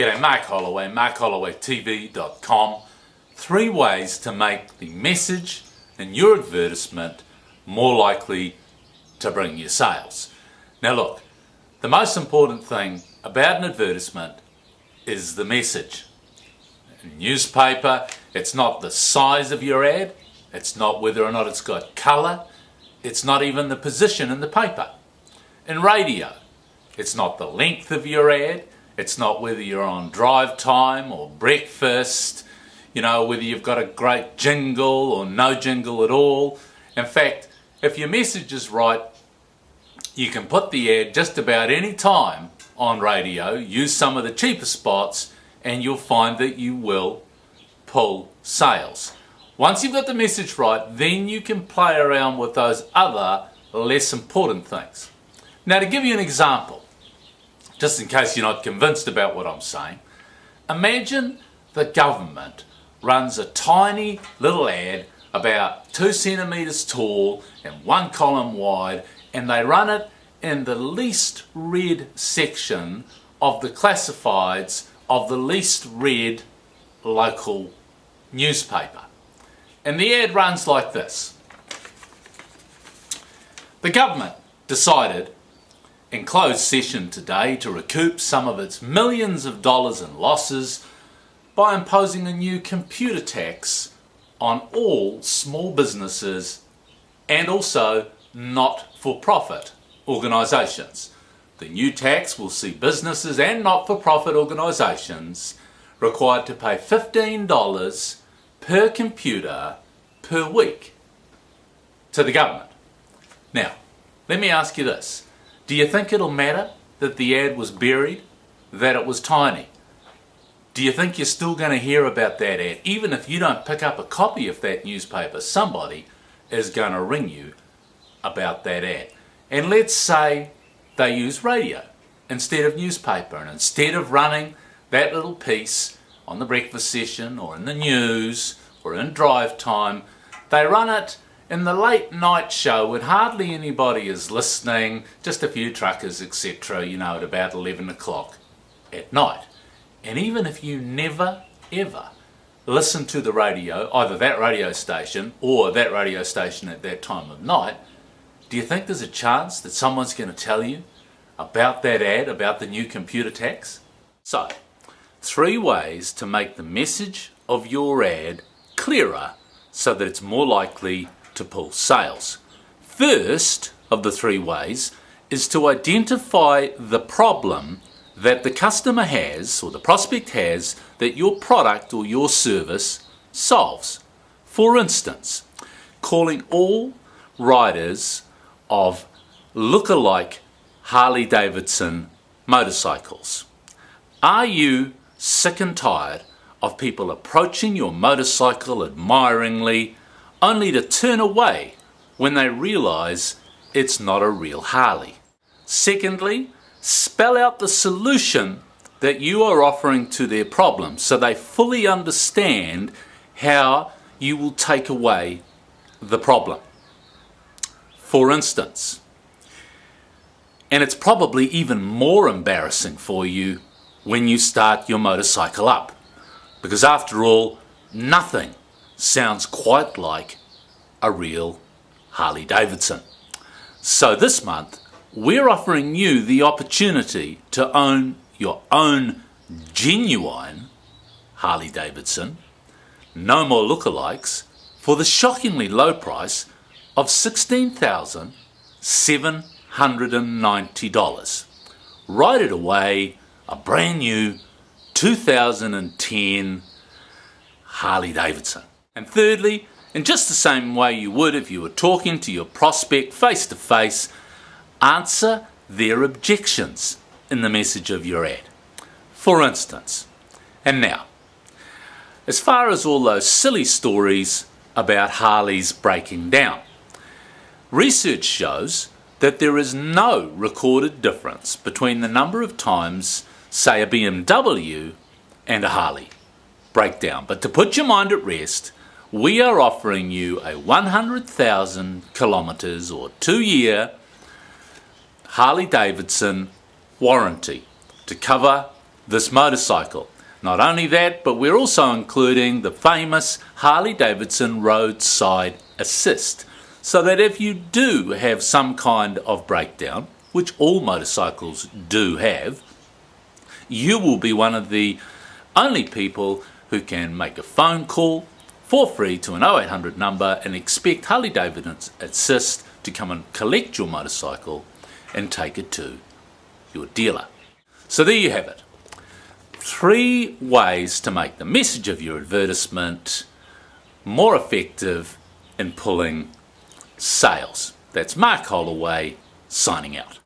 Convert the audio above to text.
G'day, Mark Holloway, markhollowaytv.com. 3 ways to make the message in your advertisement more likely to bring you sales. Now look, the most important thing about an advertisement is the message. In newspaper, it's not the size of your ad, it's not whether or not it's got colour, it's not even the position in the paper. In radio, it's not the length of your ad, it's not whether you're on drive time or breakfast, whether you've got a great jingle or no jingle at all. In fact, if your message is right, you can put the ad just about any time on radio, use some of the cheaper spots, and you'll find that you will pull sales. Once you've got the message right, then you can play around with those other less important things. Now, to give you an example, just in case you're not convinced about what I'm saying, imagine the government runs a tiny little ad about 2 centimetres tall and 1 column wide, and they run it in the least read section of the classifieds of the least read local newspaper. And the ad runs like this. The government decided in closed session today to recoup some of its millions of dollars in losses by imposing a new computer tax on all small businesses and also not-for-profit organisations. The new tax will see businesses and not-for-profit organisations required to pay $15 per computer per week to the government. Now, let me ask you this. Do you think it'll matter that the ad was buried, that it was tiny? Do you think you're still going to hear about that ad? Even if you don't pick up a copy of that newspaper, somebody is going to ring you about that ad. And let's say they use radio instead of newspaper, and instead of running that little piece on the breakfast session or in the news or in drive time, they run it in the late night show when hardly anybody is listening, just a few truckers, etc., at about 11 o'clock at night. And even if you never, ever listen to the radio, either that radio station or that radio station at that time of night, do you think there's a chance that someone's going to tell you about that ad, about the new computer tax? So, 3 ways to make the message of your ad clearer so that it's more likely to pull sales. First of the 3 ways is to identify the problem that the customer has or the prospect has that your product or your service solves. For instance, calling all riders of look-alike Harley-Davidson motorcycles. Are you sick and tired of people approaching your motorcycle admiringly only to turn away when they realise it's not a real Harley? Secondly, spell out the solution that you are offering to their problem so they fully understand how you will take away the problem. For instance, and it's probably even more embarrassing for you when you start your motorcycle up, because after all, nothing sounds quite like a real Harley Davidson. So this month, we're offering you the opportunity to own your own genuine Harley Davidson, no more lookalikes, for the shockingly low price of $16,790. Write it away, a brand new 2010 Harley Davidson. And thirdly, in just the same way you would if you were talking to your prospect face to face, answer their objections in the message of your ad. For instance, and now, as far as all those silly stories about Harleys breaking down, research shows that there is no recorded difference between the number of times, say, a BMW and a Harley break down. But to put your mind at rest, we are offering you a 100,000 kilometres or 2-year Harley Davidson warranty to cover this motorcycle. Not only that, but we're also including the famous Harley-Davidson roadside assist, so that if you do have some kind of breakdown, which all motorcycles do have, you will be one of the only people who can make a phone call for free to an 0800 number and expect Harley-Davidson Assist to come and collect your motorcycle and take it to your dealer. So there you have it. 3 ways to make the message of your advertisement more effective in pulling sales. That's Mark Holloway signing out.